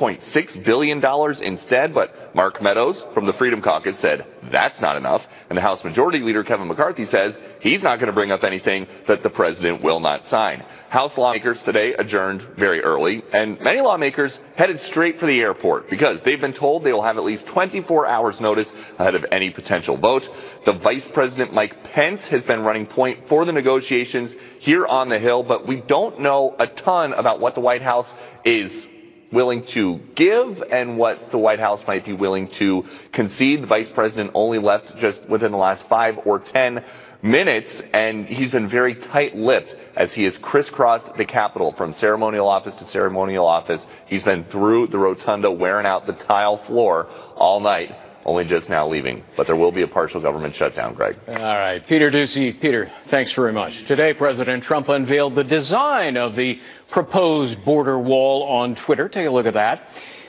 $8.6 billion instead, but Mark Meadows from the Freedom Caucus said that's not enough, and the House Majority Leader Kevin McCarthy says he's not going to bring up anything that the president will not sign. House lawmakers today adjourned very early, and many lawmakers headed straight for the airport because they've been told they will have at least 24 hours notice ahead of any potential vote. The Vice President Mike Pence has been running point for the negotiations here on the Hill, but we don't know a ton about what the White House is willing to give and what the White House might be willing to concede. The Vice President only left just within the last 5 or 10 minutes, and he's been very tight-lipped as he has crisscrossed the Capitol from ceremonial office to ceremonial office. He's been through the rotunda wearing out the tile floor all night, only just now leaving. But there will be a partial government shutdown, Greg. All right. Peter Doocy. Peter, thanks very much. Today, President Trump unveiled the design of the proposed border wall on Twitter. Take a look at that.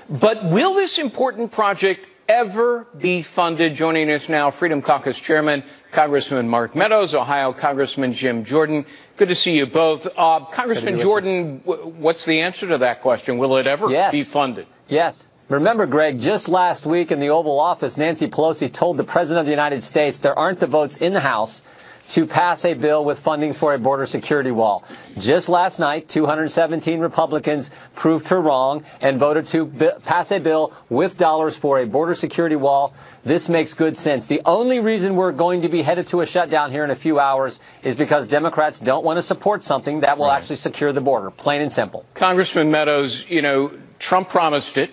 But will this important project ever be funded? Joining us now, Freedom Caucus Chairman, Congressman Mark Meadows, Ohio Congressman Jim Jordan. Good to see you both. Congressman Jordan, what's the answer to that question? Will it ever be funded? Yes. Remember, Greg, just last week in the Oval Office, Nancy Pelosi told the President of the United States there aren't the votes in the House to pass a bill with funding for a border security wall. Just last night, 217 Republicans proved her wrong and voted to pass a bill with dollars for a border security wall. This makes good sense. The only reason we're going to be headed to a shutdown here in a few hours is because Democrats don't want to support something that will actually secure the border, plain and simple. Congressman Meadows, you know, Trump promised it.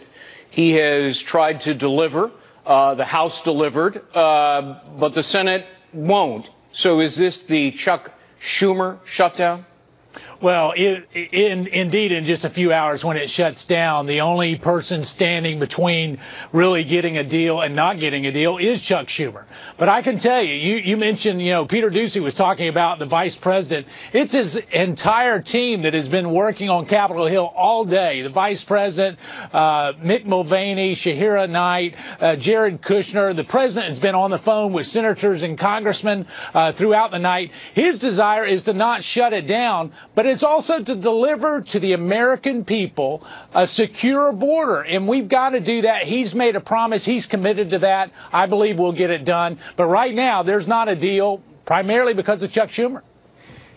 He has tried to deliver. The House delivered, but the Senate won't. So is this the Chuck Schumer shutdown? Well, indeed, in just a few hours when it shuts down, the only person standing between really getting a deal and not getting a deal is Chuck Schumer. But I can tell you, you mentioned, Peter Doocy was talking about the vice president. It's his entire team that has been working on Capitol Hill all day. The vice president, Mick Mulvaney, Shahira Knight, Jared Kushner. The president has been on the phone with senators and congressmen throughout the night. His desire is to not shut it down, but it's also to deliver to the American people a secure border. And we've got to do that. He's made a promise. He's committed to that. I believe we'll get it done. But right now, there's not a deal, primarily because of Chuck Schumer.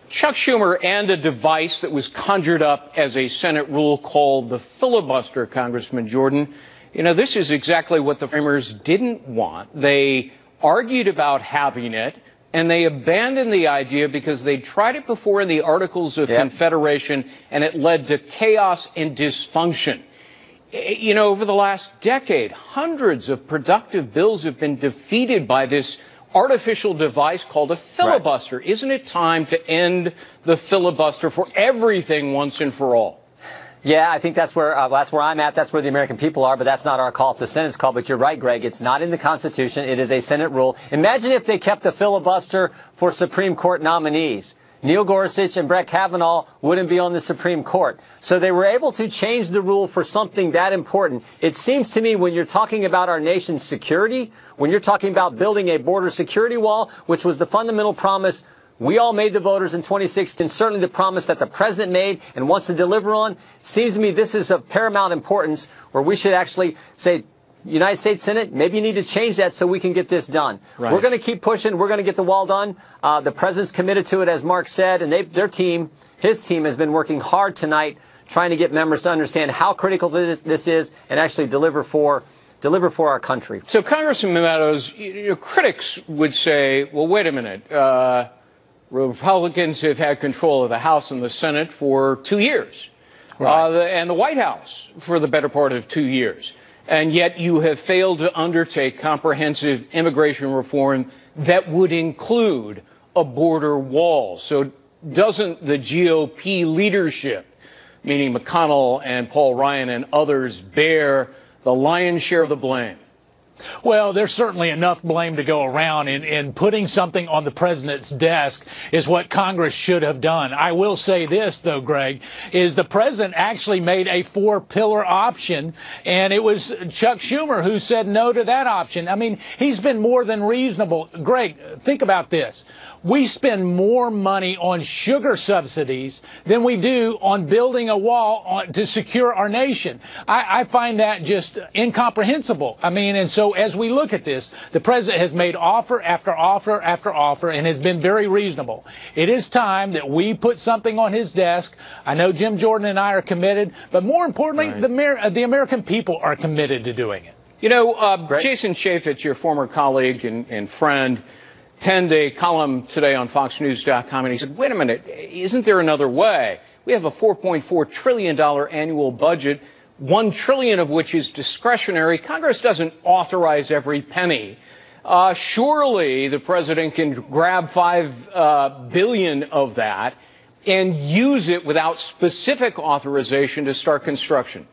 Chuck Schumer and a device that was conjured up as a Senate rule called the filibuster, Congressman Jordan. You know, this is exactly what the framers didn't want. They argued about having it, and they abandoned the idea because they tried it before in the Articles of Confederation, and it led to chaos and dysfunction. You know, over the last decade, hundreds of productive bills have been defeated by this artificial device called a filibuster. Right. Isn't it time to end the filibuster for everything once and for all? Yeah, I think that's where I'm at. That's where the American people are, but that's not our call. It's the Senate's call. But you're right, Greg. It's not in the Constitution. It is a Senate rule. Imagine if they kept the filibuster for Supreme Court nominees. Neil Gorsuch and Brett Kavanaugh wouldn't be on the Supreme Court. So they were able to change the rule for something that important. It seems to me when you're talking about our nation's security, when you're talking about building a border security wall, which was the fundamental promise we all made the voters in 2016, certainly the promise that the president made and wants to deliver on. Seems to me this is of paramount importance where we should actually say, United States Senate, maybe you need to change that so we can get this done. Right. We're going to keep pushing. We're going to get the wall done. The president's committed to it, as Mark said, and his team has been working hard tonight trying to get members to understand how critical this is and actually deliver for our country. So, Congressman Meadows, critics would say, well, wait a minute. Republicans have had control of the House and the Senate for 2 years, and the White House for the better part of 2 years. And yet you have failed to undertake comprehensive immigration reform that would include a border wall. So doesn't the GOP leadership, meaning McConnell and Paul Ryan and others, bear the lion's share of the blame? Well, there's certainly enough blame to go around, and putting something on the president's desk is what Congress should have done. I will say this, though, Greg, is the president actually made a 4-pillar option, and it was Chuck Schumer who said no to that option. I mean, he's been more than reasonable. Greg, think about this. We spend more money on sugar subsidies than we do on building a wall to secure our nation. I find that just incomprehensible. I mean, and so as we look at this, the president has made offer after offer after offer and has been very reasonable. It is time that we put something on his desk. I know Jim Jordan and I are committed, but more importantly, the American people are committed to doing it. You know, Jason Chaffetz, your former colleague and friend, penned a column today on FoxNews.com, and he said, wait a minute, isn't there another way? We have a $4.4 trillion annual budget, $1 trillion of which is discretionary. Congress doesn't authorize every penny. Surely the president can grab $5 billion of that and use it without specific authorization to start construction.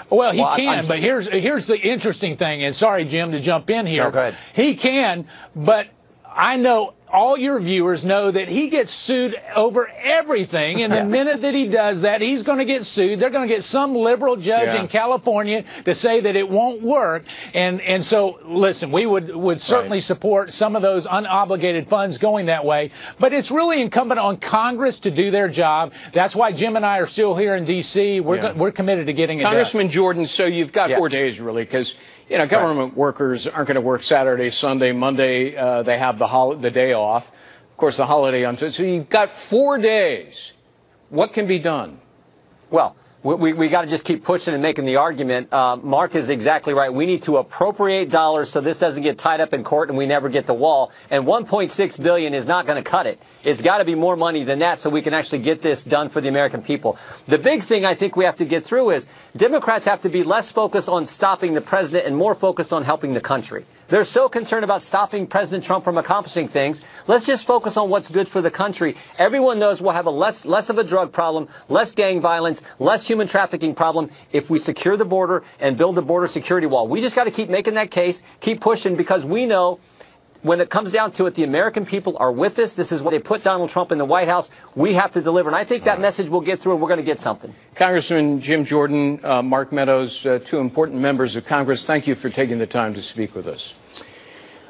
Well, he can, but here's the interesting thing, and sorry, Jim, to jump in here. No, go ahead. He can, but I know all your viewers know that he gets sued over everything, and the minute that he does that, he's going to get sued. They're going to get some liberal judge in California to say that it won't work. And so, listen, we would certainly support some of those unobligated funds going that way, but it's really incumbent on Congress to do their job. That's why Jim and I are still here in D.C. We're committed to getting it done. Congressman Jordan, so you've got 4 days, really, because you know, government workers aren't going to work Saturday, Sunday, Monday. They have the day off. Of course, the holiday on Tuesday. So you've got 4 days. What can be done? Well, we got to just keep pushing and making the argument. Mark is exactly right. We need to appropriate dollars so this doesn't get tied up in court and we never get the wall. And $1.6 billion is not going to cut it. It's got to be more money than that so we can actually get this done for the American people. The big thing I think we have to get through is Democrats have to be less focused on stopping the president and more focused on helping the country. They're so concerned about stopping President Trump from accomplishing things. Let's just focus on what's good for the country. Everyone knows we'll have a less of a drug problem, less gang violence, less human trafficking problem if we secure the border and build the border security wall. We just got to keep making that case, keep pushing, because we know when it comes down to it, the American people are with us. This is why they put Donald Trump in the White House. We have to deliver. And I think that message will get through, and we're going to get something. Congressman Jim Jordan, Mark Meadows, 2 important members of Congress, thank you for taking the time to speak with us.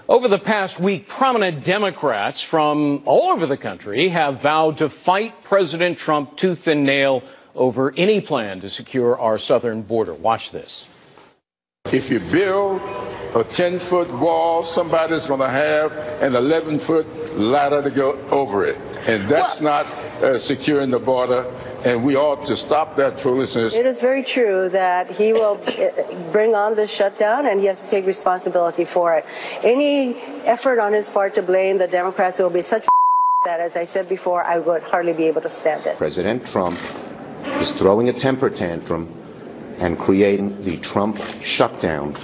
Over the past week, prominent Democrats from all over the country have vowed to fight President Trump tooth and nail over any plan to secure our southern border. Watch this. If you build a 10-foot wall, somebody's going to have an 11-foot ladder to go over it. And that's not securing the border. And we ought to stop that foolishness. It is very true that he will bring on this shutdown, and he has to take responsibility for it. Any effort on his part to blame the Democrats will be such that, as I said before, I would hardly be able to stand it. President Trump is throwing a temper tantrum and creating the Trump shutdown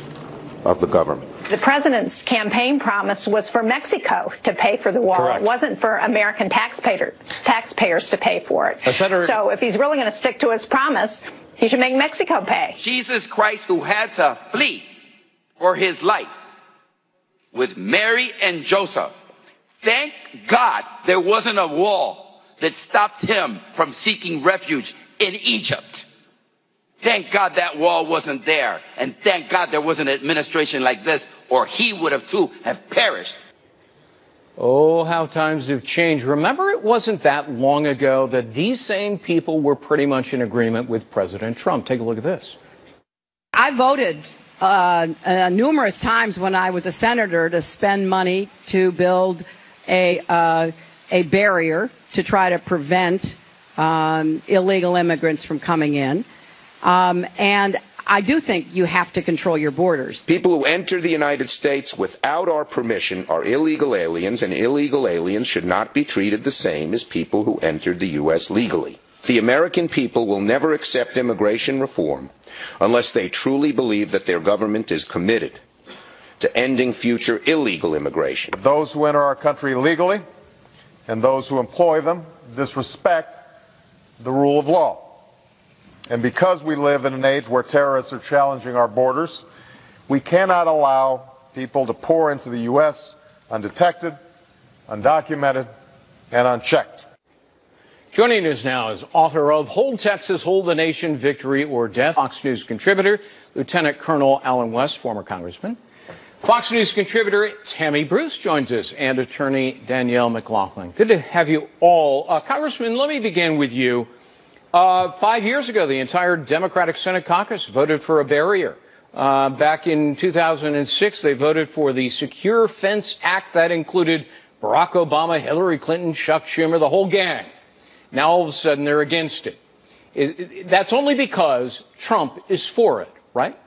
of the government. The president's campaign promise was for Mexico to pay for the wall. Correct. It wasn't for American taxpayers to pay for it. So if he's really going to stick to his promise, he should make Mexico pay. Jesus Christ, who had to flee for his life with Mary and Joseph. Thank God there wasn't a wall that stopped him from seeking refuge in Egypt. Thank God that wall wasn't there. And thank God there was an administration like this, or he would have too have perished. Oh, how times have changed. Remember, it wasn't that long ago that these same people were pretty much in agreement with President Trump. Take a look at this. I voted numerous times when I was a senator to spend money to build a barrier to try to prevent illegal immigrants from coming in. And I do think you have to control your borders. People who enter the United States without our permission are illegal aliens, and illegal aliens should not be treated the same as people who entered the U.S. legally. The American people will never accept immigration reform unless they truly believe that their government is committed to ending future illegal immigration. Those who enter our country illegally and those who employ them disrespect the rule of law. And because we live in an age where terrorists are challenging our borders, We cannot allow people to pour into the U.S. undetected, undocumented, and unchecked. Joining us now is author of Hold Texas, Hold the Nation, Victory or Death, Fox News contributor, Lieutenant Colonel Alan West, former congressman. Fox News contributor Tammy Bruce joins us, and attorney Danielle McLaughlin. Good to have you all. Congressman, let me begin with you. 5 years ago, the entire Democratic Senate caucus voted for a barrier. Back in 2006, they voted for the Secure Fence Act that included Barack Obama, Hillary Clinton, Chuck Schumer, the whole gang. Now, all of a sudden, they're against it. That's only because Trump is for it, right?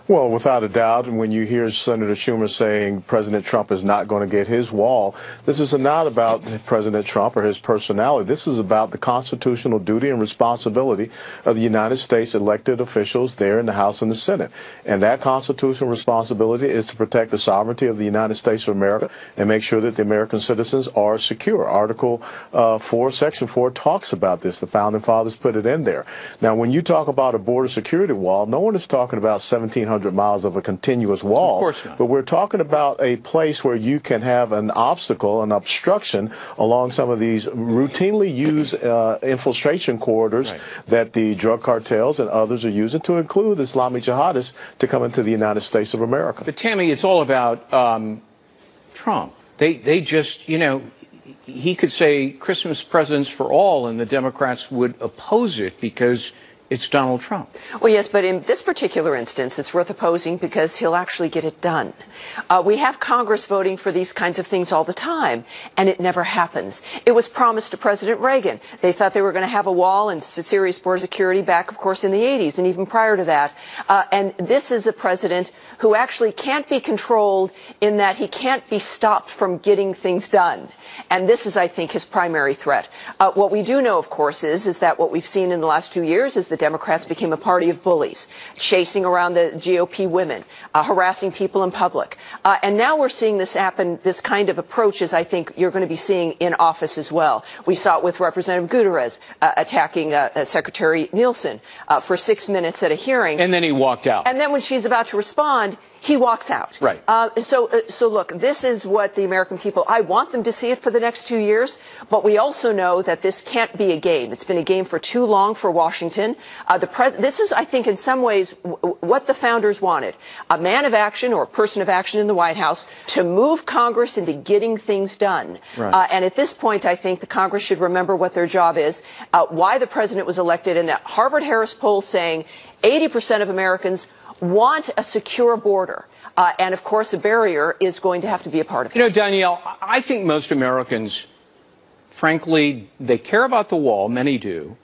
Well, without a doubt, and when you hear Senator Schumer saying President Trump is not going to get his wall, this is not about President Trump or his personality. This is about the constitutional duty and responsibility of the United States elected officials there in the House and the Senate. And that constitutional responsibility is to protect the sovereignty of the United States of America and make sure that the American citizens are secure. Article 4, Section 4 talks about this. The Founding Fathers put it in there. Now, when you talk about a border security wall, no one is talking about 1,700 miles of a continuous wall. Of course not. But we're talking about a place where you can have an obstacle, an obstruction along some of these routinely used infiltration corridors that the drug cartels and others are using, to include Islamic jihadists, to come into the United States of America. But Tammy, it's all about Trump. They just, you know, he could say Christmas presents for all, and the Democrats would oppose it because it's Donald Trump. Well, yes, but in this particular instance, it's worth opposing because he'll actually get it done. We have Congress voting for these kinds of things all the time, and it never happens. It was promised to President Reagan. They thought they were going to have a wall and serious border security back, of course, in the 80s and even prior to that. And this is a president who actually can't be controlled in that he can't be stopped from getting things done. And this is, I think, his primary threat. What we do know, of course, is that what we've seen in the last 2 years is the Democrats became a party of bullies, chasing around the GOP women, harassing people in public. And now we're seeing this happen, this kind of approach, as I think you're going to be seeing in office as well. We saw it with Representative Gutierrez attacking Secretary Nielsen for 6 minutes at a hearing. And then he walked out. And then when she's about to respond, he walks out. Right. So look, this is what the American people, I want them to see it for the next 2 years, but we also know that this can't be a game. It's been a game for too long for Washington. This is, I think, in some ways, what the founders wanted. A man of action or a person of action in the White House to move Congress into getting things done. Right. And at this point, I think the Congress should remember what their job is, why the president was elected, and a Harvard-Harris poll saying 80% of Americans want a secure border. And, of course, a barrier is going to have to be a part of it. You know, Danielle, I think most Americans, frankly, they care about the wall. Many do.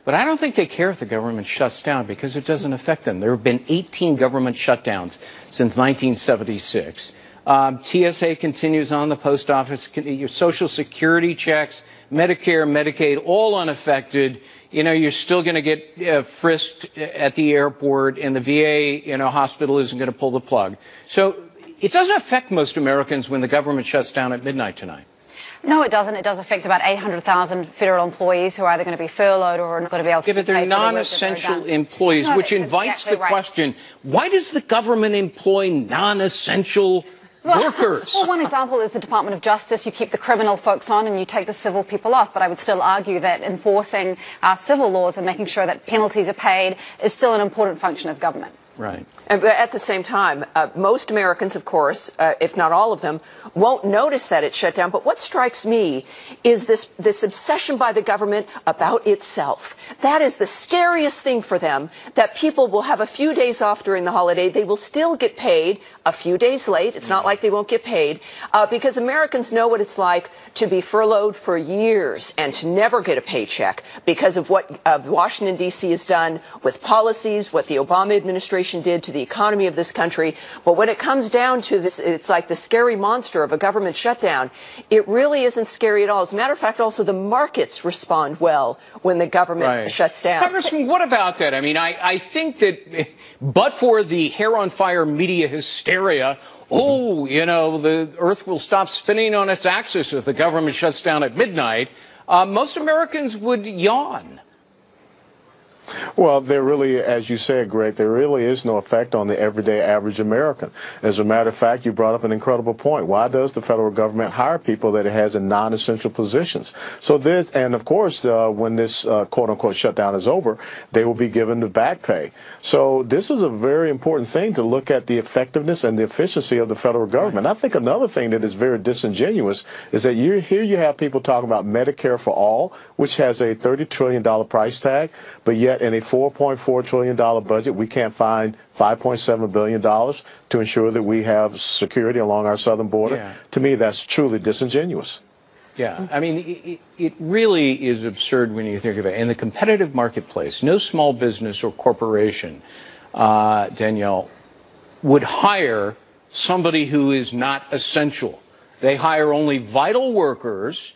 But I don't think they care if the government shuts down because it doesn't affect them. There have been 18 government shutdowns since 1976. TSA continues on, the post office, your Social Security checks, Medicare, Medicaid, all unaffected. You know, you're still going to get frisked at the airport, and the VA, hospital isn't going to pull the plug. So it doesn't affect most Americans when the government shuts down at midnight tonight. No, it doesn't. It does affect about 800,000 federal employees who are either going to be furloughed or are not going to be able to. Yeah, but they're non-essential employees, which invites the question, why does the government employ non-essential workers? Well, one example is the Department of Justice. You keep the criminal folks on and you take the civil people off. But I would still argue that enforcing our civil laws and making sure that penalties are paid is still an important function of government. Right. And at the same time, most Americans, of course, if not all of them, won't notice that it's shut down. But what strikes me is this obsession by the government about itself. That is the scariest thing for them, that people will have a few days off during the holiday. They will still get paid a few days late. It's not like they won't get paid because Americans know what it's like to be furloughed for years and to never get a paycheck because of what Washington, D.C. has done with policies, what the Obama administration did to the economy of this country. But when it comes down to this, it's like the scary monster of a government shutdown. It really isn't scary at all. As a matter of fact, also the markets respond well when the government shuts down. Congressman, what about that? I mean, I think that but for the hair on fire media hysteria, the earth will stop spinning on its axis if the government shuts down at midnight, most Americans would yawn. Well, there really, as you said, Greg, there really is no effect on the everyday average American. As a matter of fact, you brought up an incredible point. Why does the federal government hire people that it has in non-essential positions? So this, and of course, when this quote-unquote shutdown is over, they will be given the back pay. So this is a very important thing to look at the effectiveness and the efficiency of the federal government. I think another thing that is very disingenuous is that here you have people talking about Medicare for all, which has a $30 trillion price tag, but yet in a $4.4 trillion budget, we can't find $5.7 billion to ensure that we have security along our southern border. Yeah. To me, that's truly disingenuous. Yeah, I mean, it really is absurd when you think of it. In the competitive marketplace, no small business or corporation, Danielle, would hire somebody who is not essential. They hire only vital workers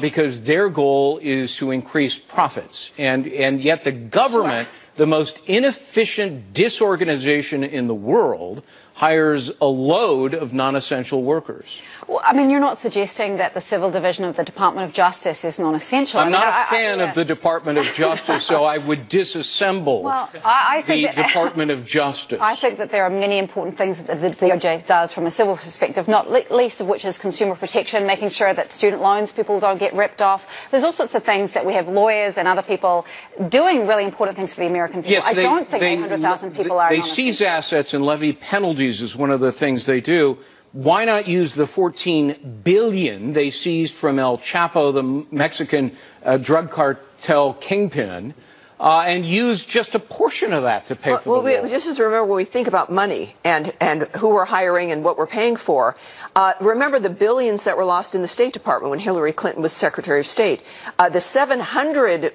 because their goal is to increase profits. And yet the government, the most inefficient disorganization in the world, hires a load of non-essential workers. Well, I mean, you're not suggesting that the civil division of the Department of Justice is non-essential. I'm not a fan of the Department of Justice, so I would disassemble the Department of Justice. I think that there are many important things that the DOJ does from a civil perspective, not least of which is consumer protection, making sure that student loans people don't get ripped off. There's all sorts of things that we have lawyers and other people doing really important things for the American people. Yes, I don't think 800,000 people are They seize assets and levy penalties is one of the things they do. Why not use the $14 billion they seized from El Chapo, the Mexican drug cartel kingpin, and use just a portion of that to pay for the wall? Just as remember, when we think about money and who we're hiring and what we're paying for, remember the billions that were lost in the State Department when Hillary Clinton was Secretary of State. The 700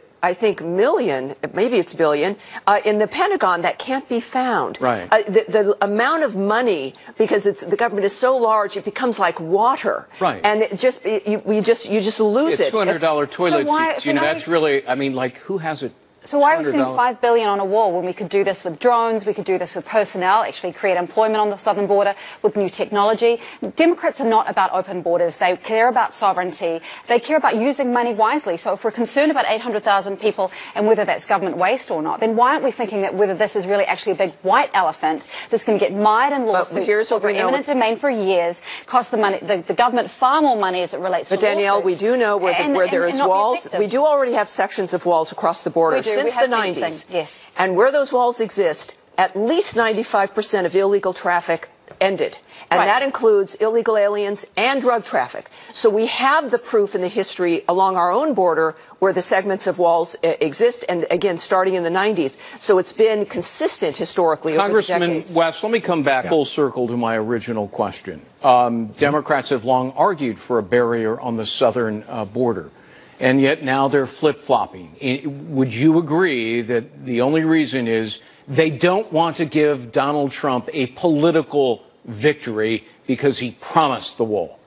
million, maybe it's billion, in the Pentagon that can't be found. Right. The amount of money, because the government is so large, it becomes like water. Right. And it just, you just lose it. $200 toilet seats. You know, that's really, I mean, like, who has it? So why are we spending $5 billion on a wall when we could do this with drones, we could do this with personnel, actually create employment on the southern border with new technology? Democrats are not about open borders. They care about sovereignty. They care about using money wisely. So if we're concerned about 800,000 people and whether that's government waste or not, then why aren't we thinking that whether this is really actually a big white elephant that's going to get mired in lawsuits over eminent domain for years, cost the government far more money as it relates to lawsuits? But Danielle, we do know where there is walls. We do already have sections of walls across the border. Since the 90s. Yes. And where those walls exist, at least 95% of illegal traffic ended. And that includes illegal aliens and drug traffic. So we have the proof in the history along our own border where the segments of walls exist, and again, starting in the 90s. So it's been consistent historically over the decades. Congressman West, let me come back full circle to my original question. Democrats have long argued for a barrier on the southern border. And yet now they're flip-flopping. Would you agree that the only reason is they don't want to give Donald Trump a political victory because he promised the wall?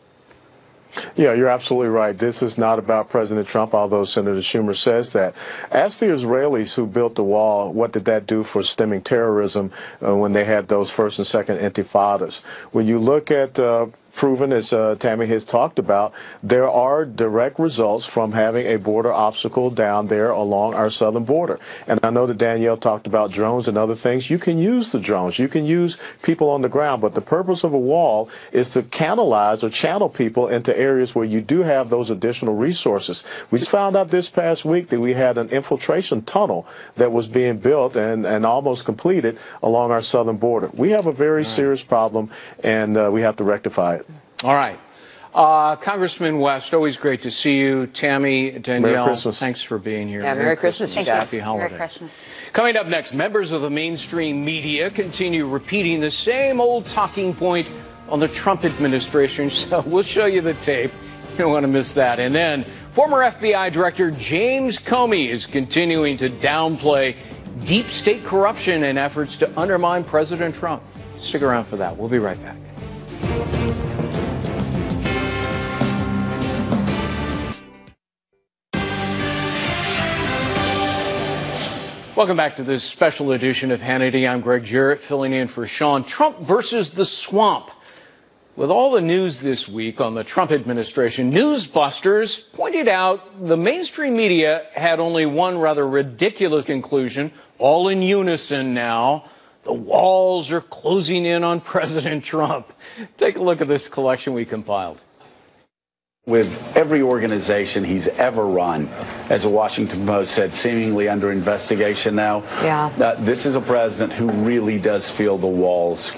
Yeah, you're absolutely right. This is not about President Trump, although Senator Schumer says that. Ask the Israelis who built the wall, what did that do for stemming terrorism when they had those first and second intifadas? When you look at proven, as Tammy has talked about, there are direct results from having a border obstacle down there along our southern border. And I know that Danielle talked about drones and other things. You can use the drones. You can use people on the ground. But the purpose of a wall is to canalize or channel people into areas where you do have those additional resources. We just found out this past week that we had an infiltration tunnel that was being built and almost completed along our southern border. We have a very serious problem, and we have to rectify it. All right. Congressman West, always great to see you. Tammy, Danielle, Merry Christmas. Thanks for being here. Yeah, Merry Christmas, you guys. Happy holidays. Merry Christmas. Coming up next, members of the mainstream media continue repeating the same old talking point on the Trump administration, so we'll show you the tape. You don't want to miss that. And then former FBI Director James Comey is continuing to downplay deep state corruption and efforts to undermine President Trump. Stick around for that. We'll be right back. Welcome back to this special edition of Hannity. I'm Greg Jarrett, filling in for Sean. Trump versus the swamp. With all the news this week on the Trump administration, newsbusters pointed out the mainstream media had only one rather ridiculous conclusion, all in unison now. The walls are closing in on President Trump. Take a look at this collection we compiled. With every organization he's ever run, as the Washington Post said, seemingly under investigation now. Yeah. This is a president who really does feel the walls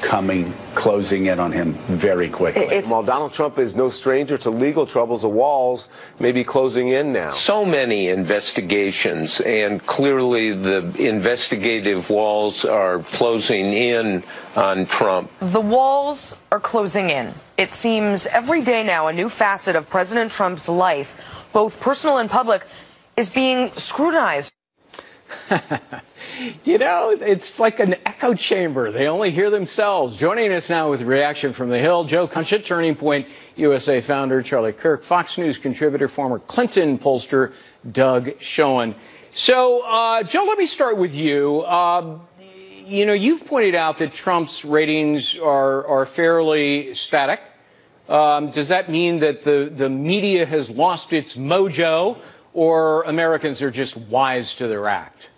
closing in on him very quickly. While Donald Trump is no stranger to legal troubles, the walls may be closing in now. So many investigations, and clearly the investigative walls are closing in on Trump. The walls are closing in. It seems every day now a new facet of President Trump's life, both personal and public, is being scrutinized. You know, it's like an echo chamber. They only hear themselves. Joining us now with reaction from the Hill, Joe Concha, Turning Point USA founder Charlie Kirk, Fox News contributor, former Clinton pollster Doug Schoen. So, Joe, let me start with you. You know, you've pointed out that Trump's ratings are fairly static. Does that mean that the media has lost its mojo, or Americans are just wise to their act?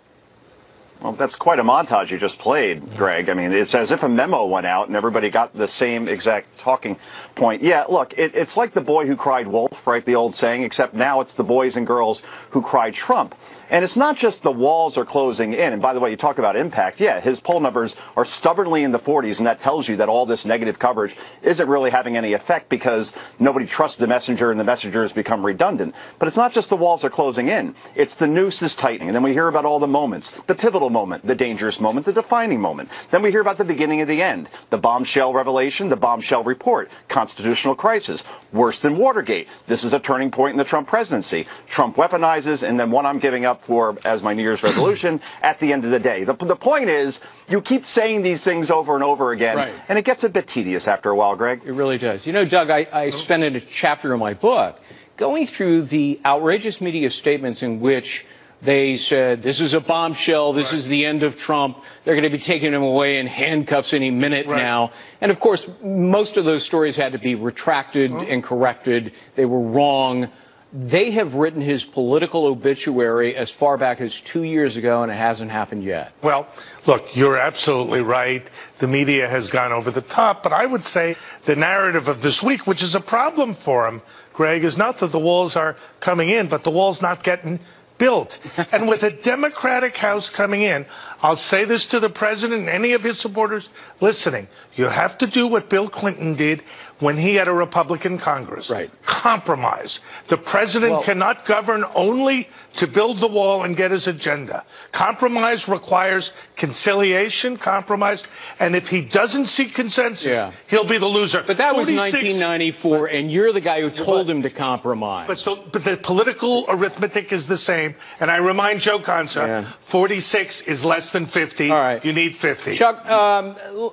Well, that's quite a montage you just played, Greg. I mean, it's as if a memo went out and everybody got the same exact talking point. Yeah, look, it's like the boy who cried wolf, right, the old saying, except now it's the boys and girls who cried Trump. And it's not just the walls are closing in. And by the way, you talk about impact. Yeah, his poll numbers are stubbornly in the 40s, and that tells you that all this negative coverage isn't really having any effect because nobody trusts the messenger and the messenger has become redundant. But it's not just the walls are closing in. It's the noose is tightening. And then we hear about all the moments, the pivotal moment, the dangerous moment, the defining moment. Then we hear about the beginning of the end, the bombshell revelation, the bombshell report, constitutional crisis, worse than Watergate. This is a turning point in the Trump presidency. Trump weaponizes, and then one I'm giving up for as my New Year's resolution at the end of the day. The point is, you keep saying these things over and over again, right, and it gets a bit tedious after a while, Greg. It really does. You know, Doug, I spent a chapter in my book going through the outrageous media statements in which they said, this is a bombshell, this is the end of Trump, they're going to be taking him away in handcuffs any minute now. And, of course, most of those stories had to be retracted and corrected. They were wrong. They have written his political obituary as far back as 2 years ago, and it hasn't happened yet. Well, look, you're absolutely right. The media has gone over the top. But I would say the narrative of this week, which is a problem for him, Greg, is not that the walls are coming in, but the wall's not getting built. And with a Democratic House coming in, I'll say this to the president and any of his supporters listening. You have to do what Bill Clinton did when he had a Republican Congress. Right. Compromise. The president cannot govern only to build the wall and get his agenda. Compromise requires conciliation, compromise, and if he doesn't seek consensus, he'll be the loser. But that was 1994, and you're the guy who told him to compromise. But the political arithmetic is the same, and I remind Joe Concha, 46 is less than 50. All right. You need 50. Chuck,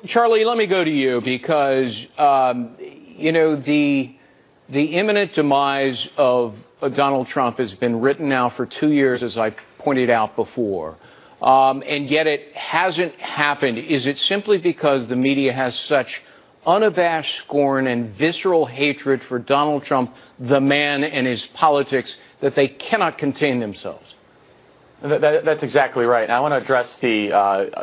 Charlie, let me go to you because, you know, the imminent demise of Donald Trump has been written now for 2 years, as I pointed out before, and yet it hasn't happened. Is it simply because the media has such unabashed scorn and visceral hatred for Donald Trump, the man, and his politics, that they cannot contain themselves? That's exactly right. And I want to address the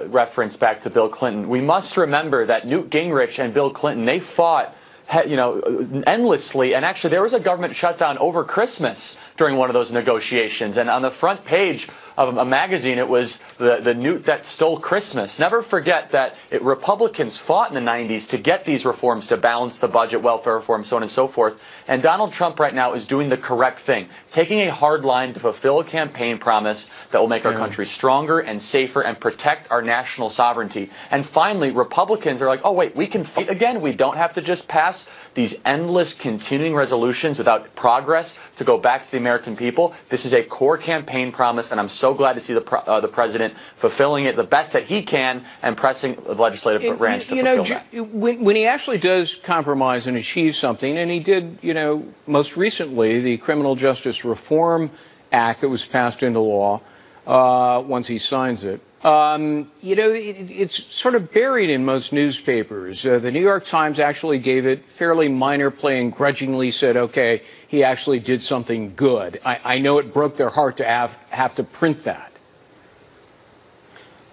reference back to Bill Clinton. We must remember that Newt Gingrich and Bill Clinton, they fought, you know, endlessly. And actually, there was a government shutdown over Christmas during one of those negotiations. And on the front page of a magazine, it was the Newt that stole Christmas. Never forget that Republicans fought in the 90s to get these reforms to balance the budget, welfare reform, so on and so forth. And Donald Trump right now is doing the correct thing, taking a hard line to fulfill a campaign promise that will make our country stronger and safer and protect our national sovereignty. And finally, Republicans are like, oh, wait, we can fight again. We don't have to just pass these endless continuing resolutions without progress to go back to the American people. This is a core campaign promise, and I'm so glad to see the president fulfilling it the best that he can and pressing the legislative branch to fulfill that. When he actually does compromise and achieve something, and he did, you know, most recently, the Criminal Justice Reform Act that was passed into law, once he signs it, You know, it's sort of buried in most newspapers. The New York Times actually gave it fairly minor play and grudgingly said, okay, he actually did something good. I know it broke their heart to have to print that.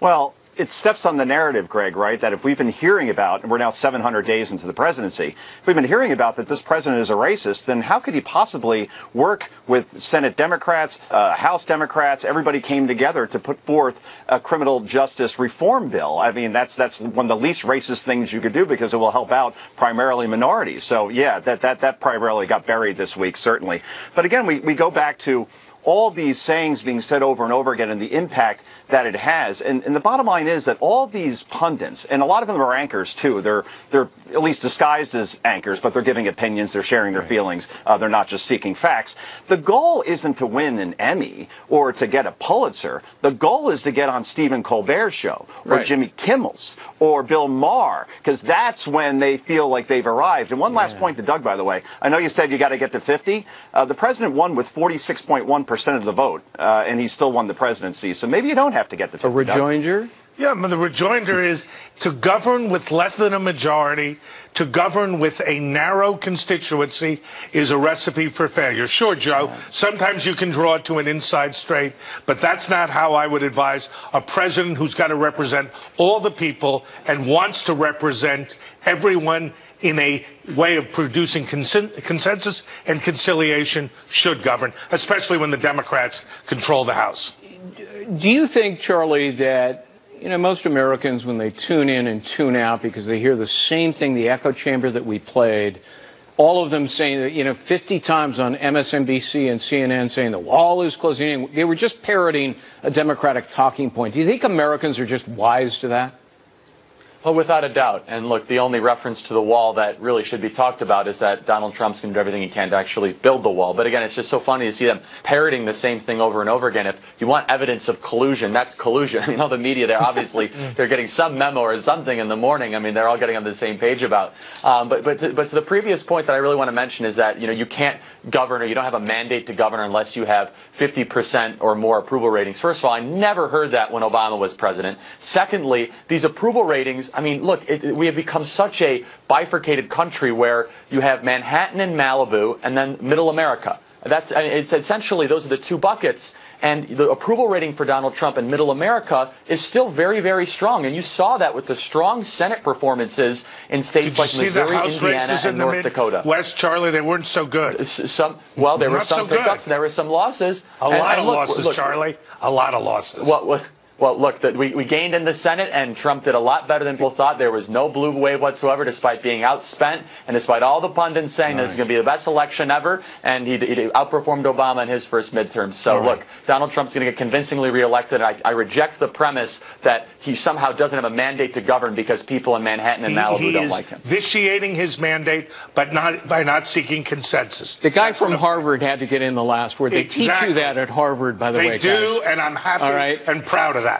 Well, it steps on the narrative, Greg, right, that if we've been hearing about, and we're now 700 days into the presidency, if we've been hearing about that this president is a racist, then how could he possibly work with Senate Democrats, House Democrats? Everybody came together to put forth a criminal justice reform bill. I mean, that's one of the least racist things you could do because it will help out primarily minorities. So, yeah, that primarily got buried this week, certainly. But again, we go back to all these sayings being said over and over again and the impact that it has. And the bottom line is that all these pundits, and a lot of them are anchors too, they're at least disguised as anchors, but they're giving opinions, they're sharing their feelings, they're not just seeking facts. The goal isn't to win an Emmy or to get a Pulitzer. The goal is to get on Stephen Colbert's show or Jimmy Kimmel's or Bill Maher, because that's when they feel like they've arrived. And one last point to Doug, by the way. I know you said you got to get to 50. The president won with 46.1% of the vote, and he still won the presidency. So maybe you don't have to get the 50. A rejoinder? Yeah, but the rejoinder is to govern with less than a majority, to govern with a narrow constituency is a recipe for failure. Sure, Joe, sometimes you can draw it to an inside straight, but that's not how I would advise a president who's got to represent all the people and wants to represent everyone in a way of producing consensus and conciliation should govern, especially when the Democrats control the House. Do you think, Charlie, that most Americans, when they tune in and tune out because they hear the same thing, the echo chamber that we played, all of them saying that, 50 times on MSNBC and CNN saying the wall is closing in, they were just parroting a Democratic talking point. Do you think Americans are just wise to that? Well, without a doubt. And look, the only reference to the wall that really should be talked about is that Donald Trump's going to do everything he can to actually build the wall. But again, it's just so funny to see them parroting the same thing over and over again. If you want evidence of collusion, that's collusion. The media, they're obviously, they're getting some memo or something in the morning. I mean, they're all getting on the same page about. But to the previous point that I really want to mention is that, you can't govern or you don't have a mandate to govern unless you have 50% or more approval ratings. First of all, I never heard that when Obama was president. Secondly, these approval ratings, I mean, look, we have become such a bifurcated country where you have Manhattan and Malibu and then Middle America. It's essentially those are the two buckets, and the approval rating for Donald Trump in Middle America is still very, very strong. And you saw that with the strong Senate performances in states like Missouri, Indiana, and North Dakota. West, Charlie, they weren't so good. There were some pickups, there were some losses. A lot of losses, Charlie. A lot of losses. Well, look, we gained in the Senate, and Trump did a lot better than people thought. There was no blue wave whatsoever, despite being outspent, and despite all the pundits saying this is going to be the best election ever, and he outperformed Obama in his first midterm. So, look, Donald Trump's going to get convincingly reelected. I reject the premise that he somehow doesn't have a mandate to govern because people in Manhattan and Malibu don't like him. He is vitiating his mandate, but not by not seeking consensus. The guy from Harvard had to get in the last word. They teach you that at Harvard, by the way, guys. They do, and I'm happy and proud of that.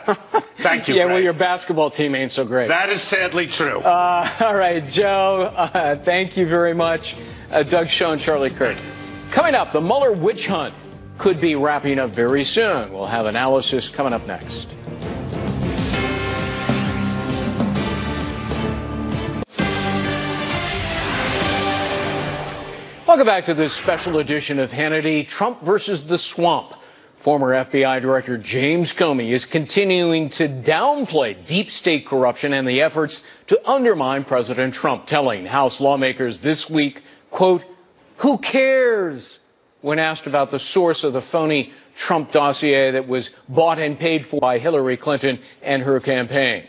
Thank you, Yeah, Greg. well, your basketball team ain't so great. That is sadly true. All right, Joe, thank you very much. Doug Schoen, Charlie Kirk. Coming up, the Mueller witch hunt could be wrapping up very soon. We'll have analysis coming up next. Welcome back to this special edition of Hannity, Trump versus the Swamp. Former FBI Director James Comey is continuing to downplay deep state corruption and the efforts to undermine President Trump, telling House lawmakers this week, quote, "Who cares?" when asked about the source of the phony Trump dossier that was bought and paid for by Hillary Clinton and her campaign.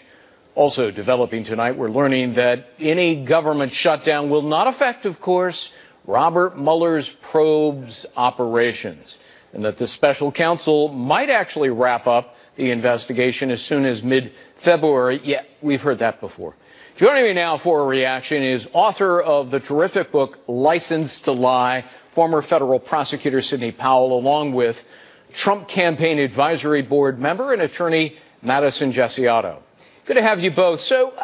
Also developing tonight, we're learning that any government shutdown will not affect, of course, Robert Mueller's probe's operations, and that the special counsel might actually wrap up the investigation as soon as mid-February. Yeah, we've heard that before. Joining me now for a reaction is author of the terrific book, License to Lie, former federal prosecutor Sidney Powell, along with Trump Campaign Advisory Board member and attorney Madison Gessiato. Good to have you both. So,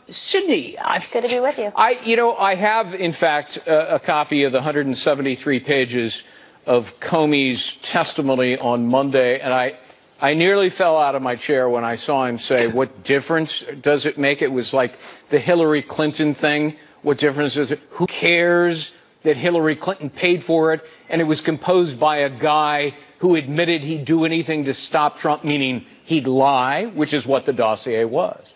Sidney, good to be with you. I have, in fact, a copy of the 173 pages of Comey's testimony on Monday, and I I nearly fell out of my chair when I saw him say, what difference does it make? It was like the Hillary Clinton thing. What difference is it? Who cares that Hillary Clinton paid for it? And it was composed by a guy who admitted he'd do anything to stop Trump, meaning he'd lie, which is what the dossier was.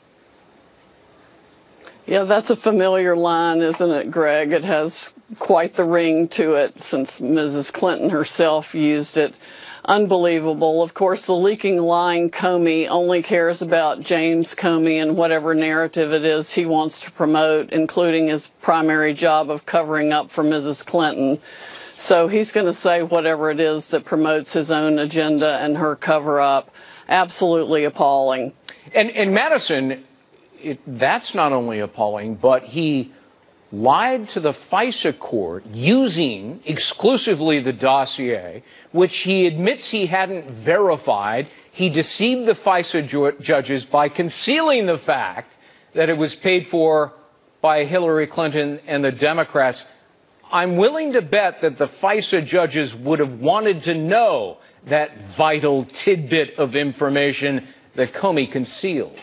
Yeah, that's a familiar line, isn't it, Greg? It has quite the ring to it since Mrs. Clinton herself used it. Unbelievable. Of course, the leaking, lying Comey only cares about James Comey and whatever narrative it is he wants to promote, including his primary job of covering up for Mrs. Clinton. So he's going to say whatever it is that promotes his own agenda and her cover-up. Absolutely appalling. And Madison, that's not only appalling, but he lied to the FISA court using exclusively the dossier, which he admits he hadn't verified. He deceived the FISA judges by concealing the fact that it was paid for by Hillary Clinton and the Democrats. I'm willing to bet that the FISA judges would have wanted to know that vital tidbit of information that Comey concealed.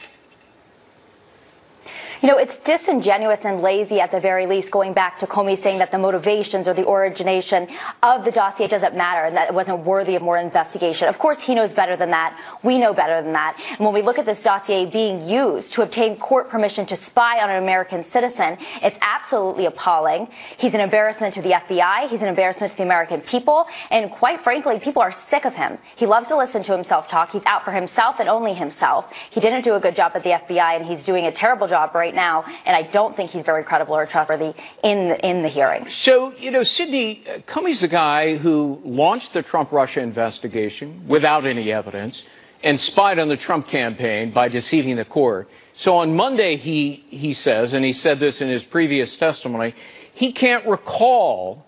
You know, it's disingenuous and lazy at the very least, going back to Comey saying that the motivations or the origination of the dossier doesn't matter and that it wasn't worthy of more investigation. Of course, he knows better than that. We know better than that. And when we look at this dossier being used to obtain court permission to spy on an American citizen, it's absolutely appalling. He's an embarrassment to the FBI. He's an embarrassment to the American people. And quite frankly, people are sick of him. He loves to listen to himself talk. He's out for himself and only himself. He didn't do a good job at the FBI, and he's doing a terrible job right now, and I don't think he's very credible or trustworthy in the hearing. So, you know, Sydney, Comey's the guy who launched the Trump-Russia investigation without any evidence and spied on the Trump campaign by deceiving the court. So on Monday, he says, and he said this in his previous testimony, he can't recall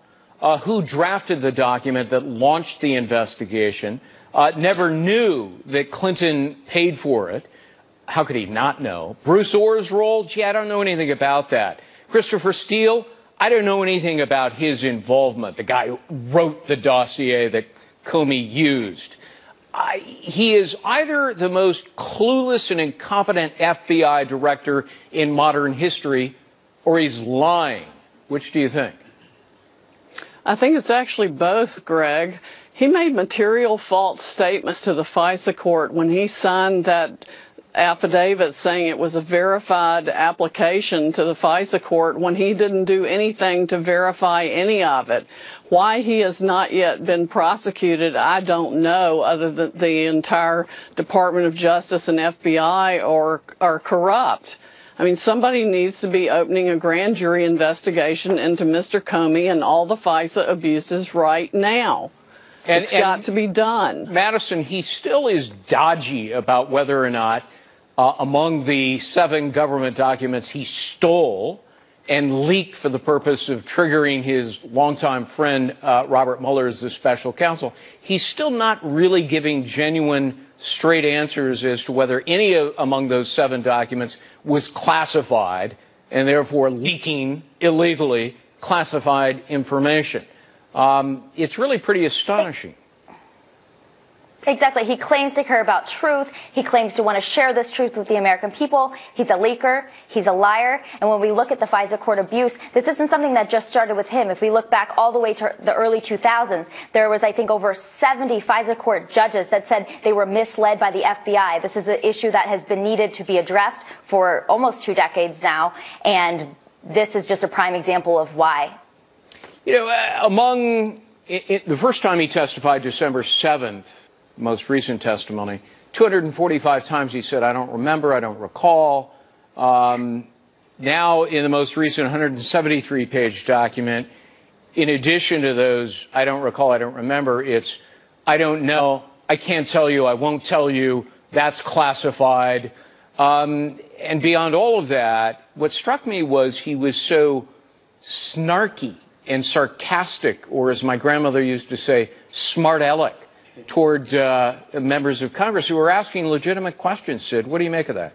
who drafted the document that launched the investigation, never knew that Clinton paid for it. How could he not know? Bruce Orr's role? Gee, I don't know anything about that. Christopher Steele? I don't know anything about his involvement, the guy who wrote the dossier that Comey used. He is either the most clueless and incompetent FBI director in modern history, or he's lying. Which do you think? I think it's actually both, Greg. He made material false statements to the FISA court when he signed that affidavit saying it was a verified application to the FISA court when he didn't do anything to verify any of it. Why he has not yet been prosecuted, I don't know, other than the entire Department of Justice and FBI are corrupt. I mean, somebody needs to be opening a grand jury investigation into Mr. Comey and all the FISA abuses right now. It's got to be done. Madison, he still is dodgy about whether or not among the 7 government documents he stole and leaked for the purpose of triggering his longtime friend Robert Mueller as the special counsel, he's still not really giving genuine, straight answers as to whether any among those 7 documents was classified and therefore leaking illegally classified information. It's really pretty astonishing. Exactly. He claims to care about truth. He claims to want to share this truth with the American people. He's a leaker. He's a liar. And when we look at the FISA court abuse, this isn't something that just started with him. If we look back all the way to the early 2000s, there was, I think, over 70 FISA court judges that said they were misled by the FBI. This is an issue that has been needed to be addressed for almost 2 decades now. And this is just a prime example of why. You know, the first time he testified, December 7th, most recent testimony, 245 times he said, I don't remember, I don't recall. Now, in the most recent 173-page document, in addition to those, I don't recall, I don't remember, it's, I don't know, I can't tell you, I won't tell you, that's classified. And beyond all of that, what struck me was he was so snarky and sarcastic, or as my grandmother used to say, smart-aleck, toward members of Congress who were asking legitimate questions. Sid, what do you make of that?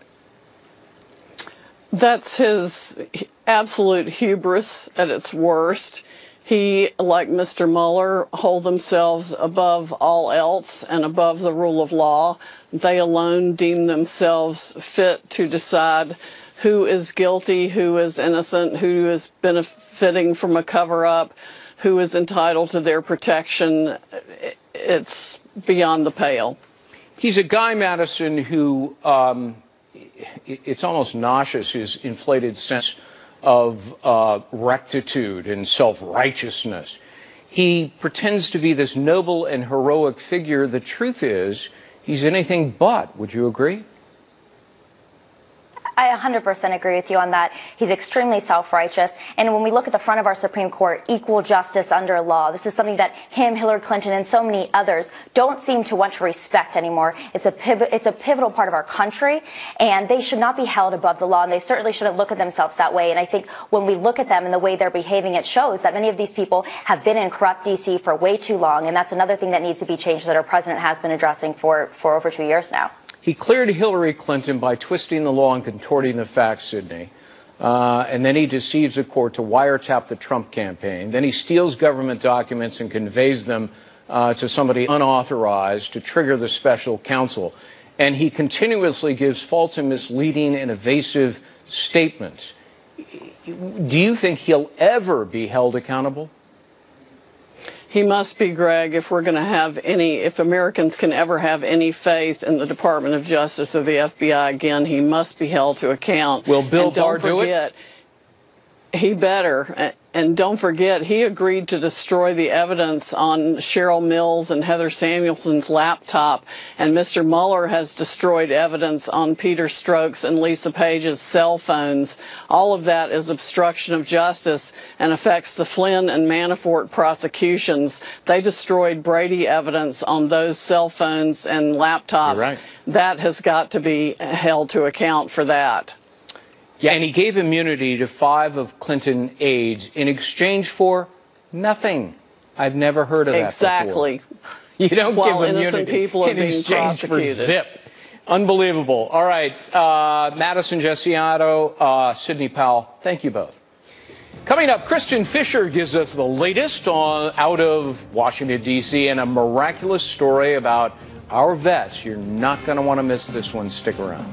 That's his absolute hubris at its worst. he, like Mr. Mueller, hold themselves above all else and above the rule of law. They alone deem themselves fit to decide who is guilty, who is innocent, who is benefiting from a cover-up, who is entitled to their protection. It's beyond the pale. He's a guy, Madison, who it's almost nauseous, his inflated sense of rectitude and self-righteousness. He pretends to be this noble and heroic figure. The truth is, he's anything but. Would you agree? I 100% agree with you on that. He's extremely self-righteous. And when we look at the front of our Supreme Court, equal justice under law, this is something that him, Hillary Clinton, and so many others don't seem to want to respect anymore. It's a pivotal part of our country, and they should not be held above the law, and they certainly shouldn't look at themselves that way. And I think when we look at them and the way they're behaving, it shows that many of these people have been in corrupt D.C. for way too long, and that's another thing that needs to be changed that our president has been addressing for over 2 years now. He cleared Hillary Clinton by twisting the law and contorting the facts, Sydney. And then he deceives the court to wiretap the Trump campaign. Then he steals government documents and conveys them to somebody unauthorized to trigger the special counsel. And he continuously gives false and misleading and evasive statements. Do you think he'll ever be held accountable? He must be, Greg, if we're going to have any, if Americans can ever have any faith in the Department of Justice or the FBI again, he must be held to account. Will Bill Barr do it? He better. And don't forget, he agreed to destroy the evidence on Cheryl Mills and Heather Samuelson's laptop, and Mr. Mueller has destroyed evidence on Peter Strzok's and Lisa Page's cell phones. All of that is obstruction of justice and affects the Flynn and Manafort prosecutions. They destroyed Brady evidence on those cell phones and laptops. You're right. That has got to be held to account for that. Yeah, and he gave immunity to 5 of Clinton aides in exchange for nothing. I've never heard of that exactly. before. You don't While give immunity people are in being exchange for prosecuted. zip. Unbelievable. All right, Madison Jessiato, Sidney Powell, thank you both. Coming up, Kristen Fisher gives us the latest out of Washington, D.C., and a miraculous story about our vets. You're not going to want to miss this one. Stick around.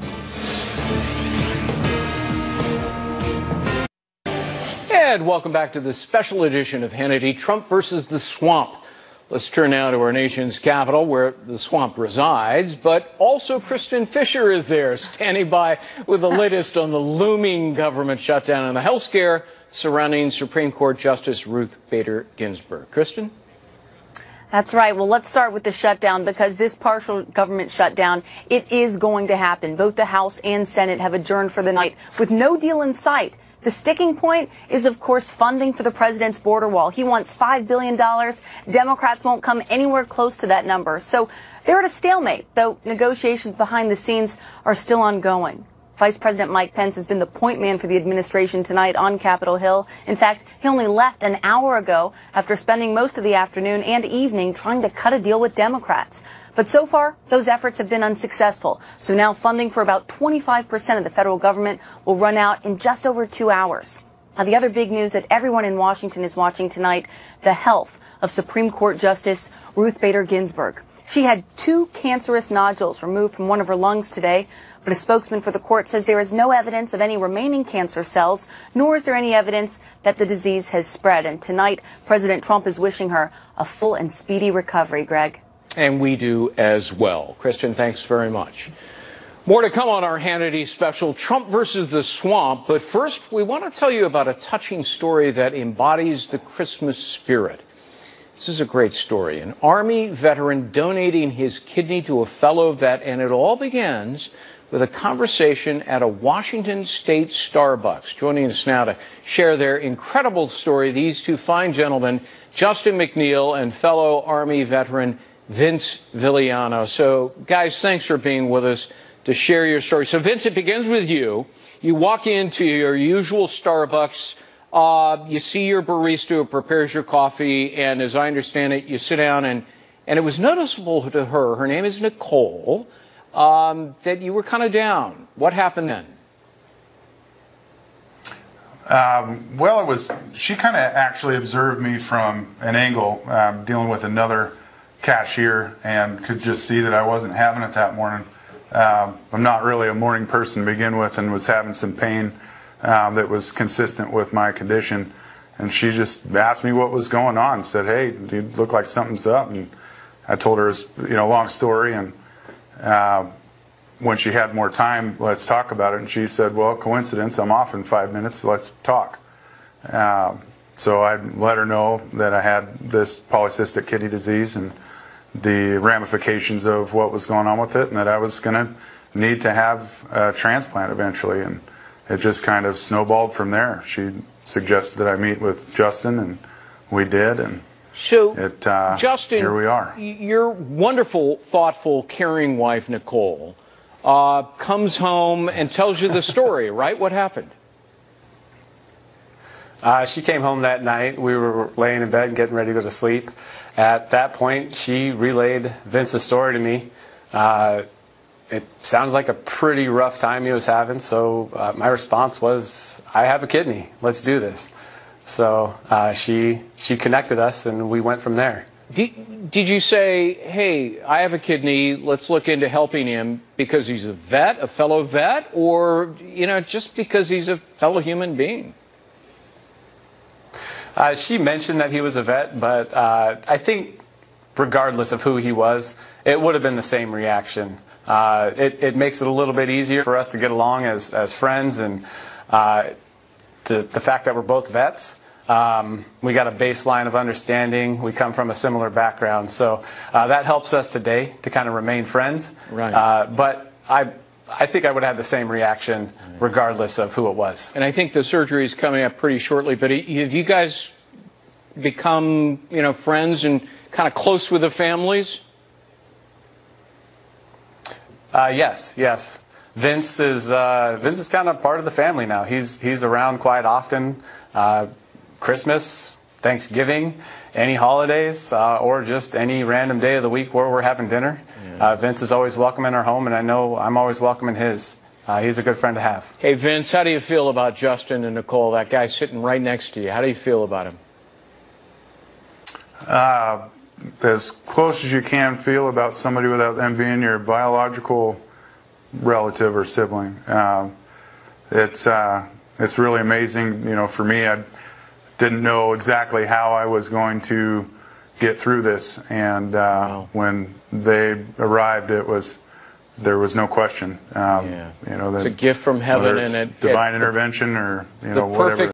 And welcome back to this special edition of Hannity, Trump versus the Swamp. Let's turn now to our nation's capital, where the swamp resides, but also Kristen Fisher is there, standing by with the latest on the looming government shutdown and the health scare surrounding Supreme Court Justice Ruth Bader Ginsburg. Kristen? That's right. Well, let's start with the shutdown, because this partial government shutdown, it is going to happen. Both the House and Senate have adjourned for the night with no deal in sight. The sticking point is, of course, funding for the president's border wall. He wants $5 billion. Democrats won't come anywhere close to that number. So they're at a stalemate, though negotiations behind the scenes are still ongoing. Vice President Mike Pence has been the point man for the administration tonight on Capitol Hill. In fact, he only left an hour ago after spending most of the afternoon and evening trying to cut a deal with Democrats. But so far, those efforts have been unsuccessful. So now funding for about 25% of the federal government will run out in just over 2 hours. Now, the other big news that everyone in Washington is watching tonight, the health of Supreme Court Justice Ruth Bader Ginsburg. She had 2 cancerous nodules removed from one of her lungs today, but a spokesman for the court says there is no evidence of any remaining cancer cells, nor is there any evidence that the disease has spread. And tonight, President Trump is wishing her a full and speedy recovery, Greg. And we do as well. Kristen, thanks very much. More to come on our Hannity special, Trump versus the Swamp. But first, we want to tell you about a touching story that embodies the Christmas spirit. This is a great story. An Army veteran donating his kidney to a fellow vet, and it all begins with a conversation at a Washington State Starbucks. Joining us now to share their incredible story, these 2 fine gentlemen, Justin McNeil and fellow Army veteran Vince Villiano. So, guys, thanks for being with us to share your story. So, Vince, it begins with you. You walk into your usual Starbucks. You see your barista who prepares your coffee, and as I understand it, you sit down, and it was noticeable to her name is Nicole, that you were kind of down. What happened then? Well, she kind of actually observed me from an angle, dealing with another cashier, and could just see that I wasn't having it that morning. I'm not really a morning person to begin with, and was having some pain that was consistent with my condition. And she just asked me what was going on, said, "Hey, you look like something's up." And I told her, it's, long story. And when she had more time, let's talk about it. And she said, "Well, coincidence, I'm off in 5 minutes, so let's talk." So I let her know that I had this polycystic kidney disease and the ramifications of what was going on with it, and that I was going to need to have a transplant eventually. And it just kind of snowballed from there. She suggested that I meet with Justin, and we did. And so, Justin, here we are. Your wonderful, thoughtful, caring wife, Nicole, comes home and tells you the story, right? What happened? She came home that night. We were laying in bed getting ready to go to sleep. At that point, she relayed Vince's story to me. It sounded like a pretty rough time he was having, so my response was, "I have a kidney. Let's do this." So she connected us, and we went from there. Did you say, "Hey, I have a kidney, let's look into helping him," because he's a vet, a fellow vet, or just because he's a fellow human being? She mentioned that he was a vet, but I think regardless of who he was, it would have been the same reaction. It makes it a little bit easier for us to get along as friends, and the fact that we're both vets, we got a baseline of understanding. We come from a similar background, so that helps us today to kind of remain friends. Right. But I think I would have the same reaction regardless of who it was. And I think the surgery is coming up pretty shortly, but have you guys become, friends and kind of close with the families? Yes. Vince is kind of part of the family now. He's around quite often. Christmas, Thanksgiving, any holidays, or just any random day of the week where we're having dinner. Vince is always welcome in our home, and I know I'm always welcome in his. He's a good friend to have. Hey, Vince, how do you feel about Justin and Nicole, that guy sitting right next to you? How do you feel about him? As close as you can feel about somebody without them being your biological relative or sibling. It's really amazing. For me, I didn't know exactly how I was going to get through this, and when they arrived, there was no question. It's a gift from heaven, and divine intervention or whatever.